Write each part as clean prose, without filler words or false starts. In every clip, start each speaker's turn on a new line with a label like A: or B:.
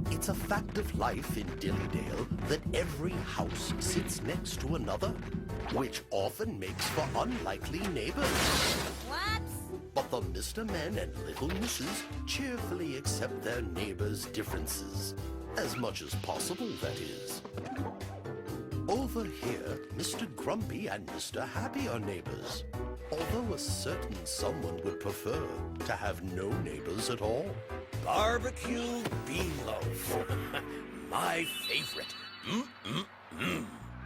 A: It's a fact of life in Dillydale that every house sits next to another, which often makes for unlikely neighbors.
B: What?
A: But the Mr. Men and Little Misses cheerfully accept their neighbors' differences. As much as possible, that is. Over here, Mr. Grumpy and Mr. Happy are neighbors. Although a certain someone would prefer to have no neighbors at all. Barbecue bean loaf. My favorite.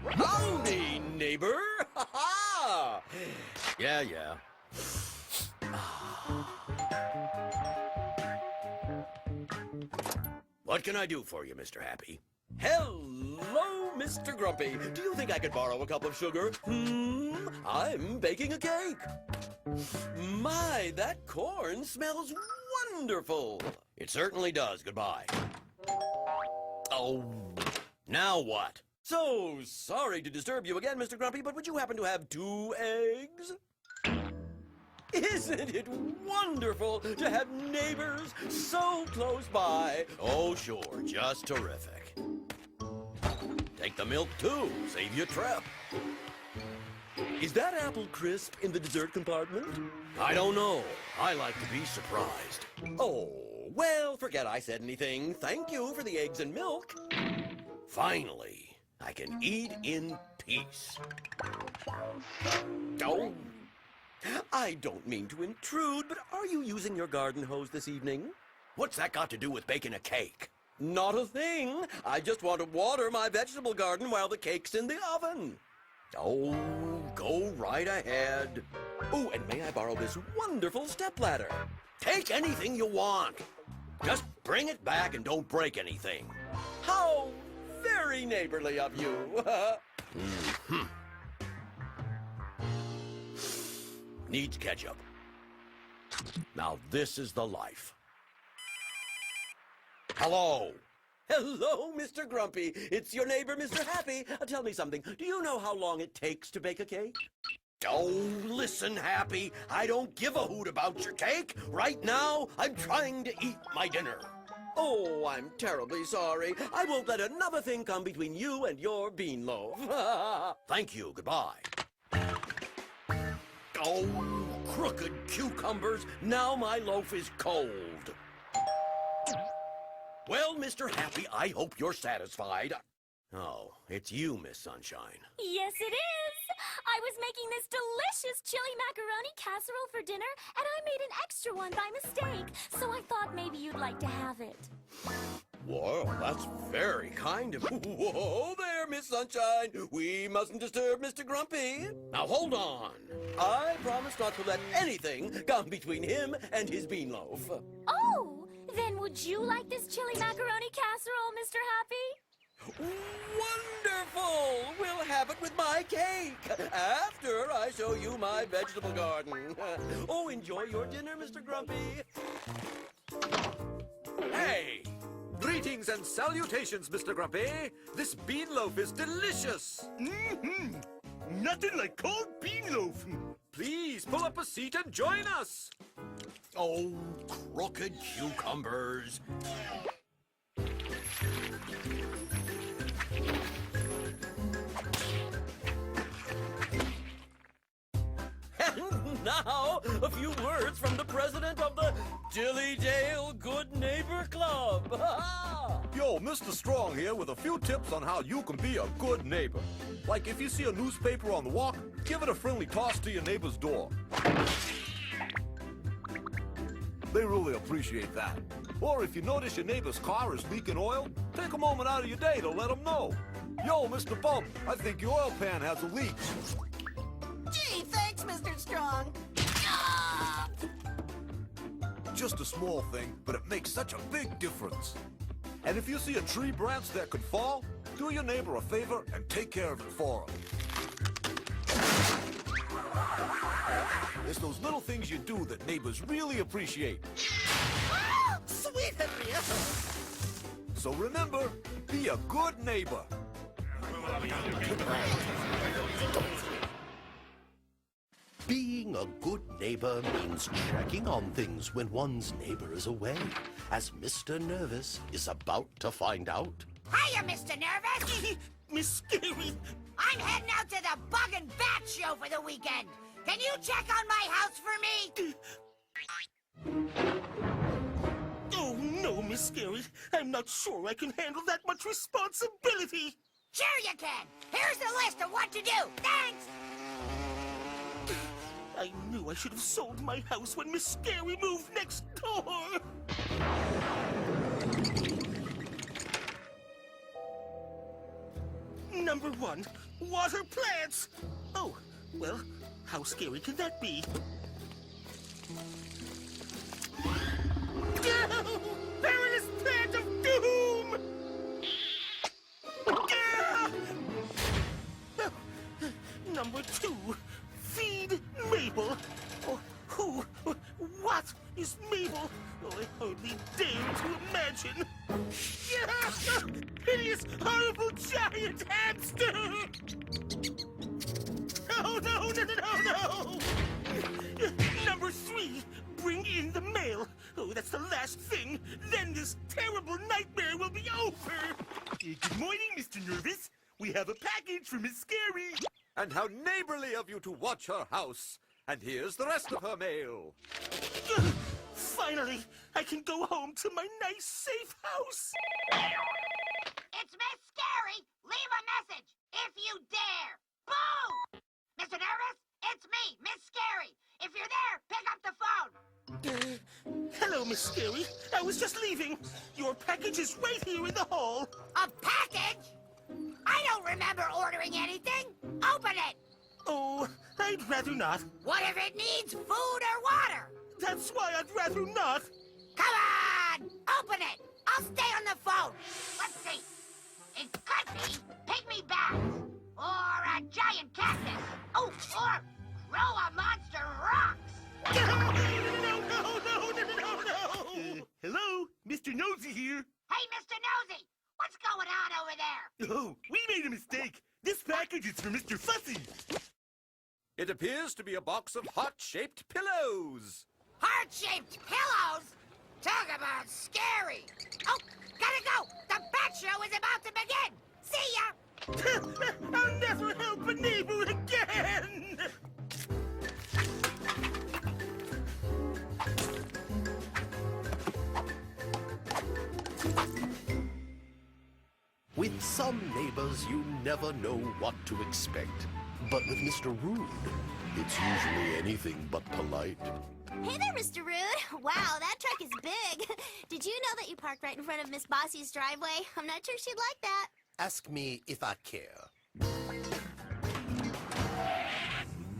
A: Howdy, neighbor. Ha-ha! Yeah. What can I do for you, Mr. Happy? Hello, Mr. Grumpy. Do you think I could borrow a cup of sugar? I'm baking a cake. My, that corn smells wonderful. It certainly does. Goodbye. Oh, now what? So sorry to disturb you again, Mr. Grumpy, but would you happen to have 2 eggs? Isn't it wonderful to have neighbors so close by? Oh, sure, just terrific. Take the milk, too. Save you a trip. Is that apple crisp in the dessert compartment? I don't know. I like to be surprised. Oh, well, forget I said anything. Thank you for the eggs and milk. Finally, I can eat in peace. Oh. I don't mean to intrude, but are you using your garden hose this evening? What's that got to do with baking a cake? Not a thing. I just want to water my vegetable garden while the cake's in the oven. Oh, go right ahead. Oh, and may I borrow this wonderful stepladder? Take anything you want. Just bring it back and don't break anything. How very neighborly of you. Needs ketchup. Now this is the life. Hello. Hello, Mr. Grumpy. It's your neighbor, Mr. Happy. Tell me something. Do you know how long it takes to bake a cake? Oh, listen, Happy. I don't give a hoot about your cake. Right now, I'm trying to eat my dinner. Oh, I'm terribly sorry. I won't let another thing come between you and your bean loaf. Thank you. Goodbye. Oh, crooked cucumbers. Now my loaf is cold. Well, Mr. Happy, I hope you're satisfied. Oh, it's you, Miss Sunshine.
B: Yes, it is. I was making this delicious chili macaroni casserole for dinner, and I made an extra one by mistake, so I thought maybe you'd like to have it.
A: Well, that's very kind of you. Whoa there, Miss Sunshine. We mustn't disturb Mr. Grumpy. Now, hold on. I promise not to let anything come between him and his bean loaf.
B: Oh, then would you like this chili macaroni casserole, Mr. Happy?
A: Wonderful! We'll have it with my cake after I show you my vegetable garden. Oh, enjoy your dinner, Mr. Grumpy.
C: Hey! Greetings and salutations, Mr. Grumpy. This bean loaf is delicious.
D: Nothing like cold bean loaf.
C: Please pull up a seat and join us.
A: Oh, crooked cucumbers. And now, a few words from the president of the Dillydale Good Neighbor Club.
C: Yo, Mr. Strong here with a few tips on how you can be a good neighbor. Like if you see a newspaper on the walk, give it a friendly toss to your neighbor's door. They really appreciate that. Or if you notice your neighbor's car is leaking oil, take a moment out of your day to let them know. Yo, Mr. Bump, I think your oil pan has a leak.
E: Gee, thanks, Mr. Strong.
C: Just a small thing, but it makes such a big difference. And if you see a tree branch that could fall, do your neighbor a favor and take care of it for him. It's those little things you do that neighbors really appreciate.
E: Sweet Henrietta.
C: So remember, be a good neighbor.
F: Being a good neighbor means checking on things when one's neighbor is away, as Mr. Nervous is about to find out.
G: Hiya, Mr. Nervous!
D: Miss Scary.
G: I'm heading out to the Bug and Bat show for the weekend. Can you check on my house for me?
D: Oh, no, Miss Scary. I'm not sure I can handle that much responsibility.
G: Sure you can. Here's the list of what to do. Thanks!
D: I knew I should have sold my house when Miss Scary moved next door. Number 1, water plants. Oh, well, how scary can that be? No! Perilous plant of doom! Number 2, feed Mabel. Oh, who? What is Mabel? Oh, I hardly dare to imagine. Hideous, horrible giant hamster! Oh, no, no, no, no, no! Number 3, bring in the mail. Oh, that's the last thing. Then this terrible nightmare will be over. Good morning, Mr. Nervous. We have a package for Miss Scary.
C: And how neighborly of you to watch her house. And here's the rest of her mail.
D: Finally, I can go home to my nice, safe house.
G: It's Miss Scary. Leave a message, if you dare. Boo! Mr. Nervous, it's me, Miss Scary. If you're there, pick up the phone.
D: Hello, Miss Scary. I was just leaving. Your package is right here in the hall.
G: A package? I don't remember ordering anything. Open it.
D: Oh, I'd rather not.
G: What if it needs food or water?
D: That's why I'd rather not.
G: Come on! Open it! I'll stay on the phone. Let's see. It could be pygmy bats. Or a giant cactus. Oh, or grow a monster rocks.
D: No, no, no, no, no, no, no.
C: Hello, Mr. Nosy here.
G: Hey, Mr. Nosy, what's going on over there?
C: Oh, we made a mistake. This package is for Mr. Fussy. It appears to be a box of heart-shaped pillows.
G: Heart-shaped pillows? Talk about scary. Oh, gotta go. The bat show is about to begin. See ya.
D: I'll never help a neighbor again.
F: With some neighbors, you never know what to expect. But with Mr. Rude, it's usually anything but polite.
B: Hey there, Mr. Rude. Wow, that truck is big. Did you know that you parked right in front of Miss Bossy's driveway? I'm not sure she'd like that.
F: Ask me if I care.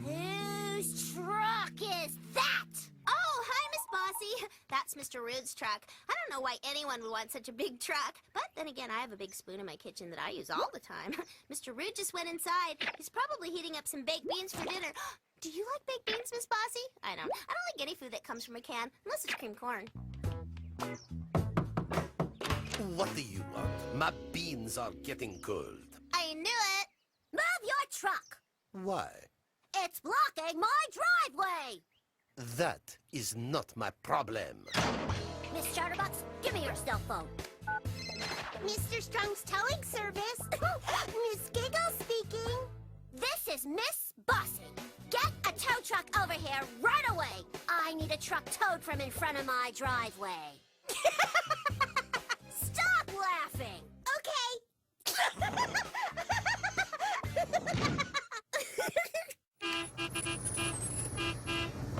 B: Whose truck is that? Oh, hi, Miss Bossy. That's Mr. Rude's truck. I don't know why anyone would want such a big truck. But then again, I have a big spoon in my kitchen that I use all the time. Mr. Rude just went inside. He's probably heating up some baked beans for dinner. Do you like baked beans, Miss Bossy? I don't like any food that comes from a can, unless it's cream corn.
F: What do you want? My beans are getting cold.
B: I knew it. Move your truck.
F: Why?
B: It's blocking my driveway.
F: That is not my problem.
B: Miss Chatterbox, give me your cell phone. Mr. Strong's towing service. Miss Giggle speaking. This is Miss Bossy. Get a tow truck over here right away. I need a truck towed from in front of my driveway. Stop laughing. Okay.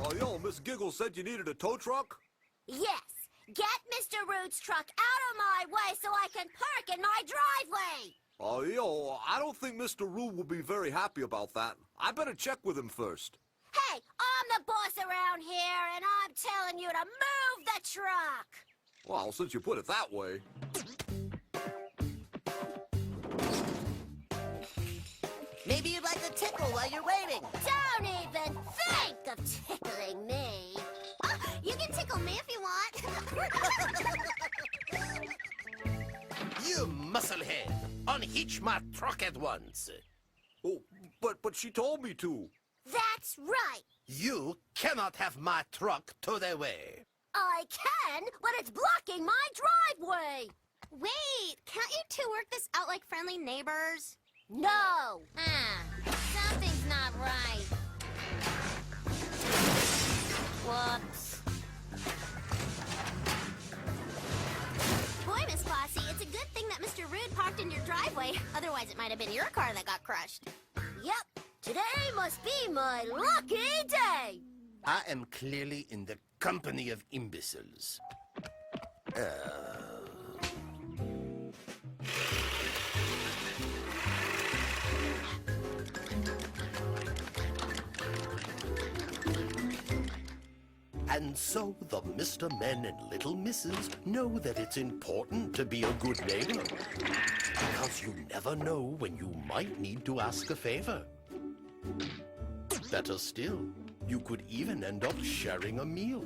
C: Oh, yo, Miss Giggle said you needed a tow truck?
B: Yes. Get Mr. Rude's truck out of my way so I can park in my driveway.
C: Oh, yo, I don't think Mr. Rude will be very happy about that. I better check with him first.
B: Hey, I'm the boss around here, and I'm telling you to move the truck.
C: Well, since you put it that way.
E: Maybe you'd like a tickle while you're waiting.
B: Don't even think of tickling me. Oh, you can tickle me if you want.
F: You musclehead! Unhitch my truck at once.
C: Oh, but she told me to.
H: That's right.
F: You cannot have my truck to the way.
H: I can, but it's blocking my driveway.
B: Wait, can't you two work this out like friendly neighbors?
H: No.
B: Something's not right. Whoops. Boy, Miss Bossy, it's a good thing that Mr. Rude parked in your driveway. Otherwise, it might have been your car that got crushed.
H: Yep, today must be my lucky day.
F: I am clearly in the company of imbeciles. And so the Mr. Men and Little Misses know that it's important to be a good neighbor. Because you never know when you might need to ask a favor. Better still, you could even end up sharing a meal.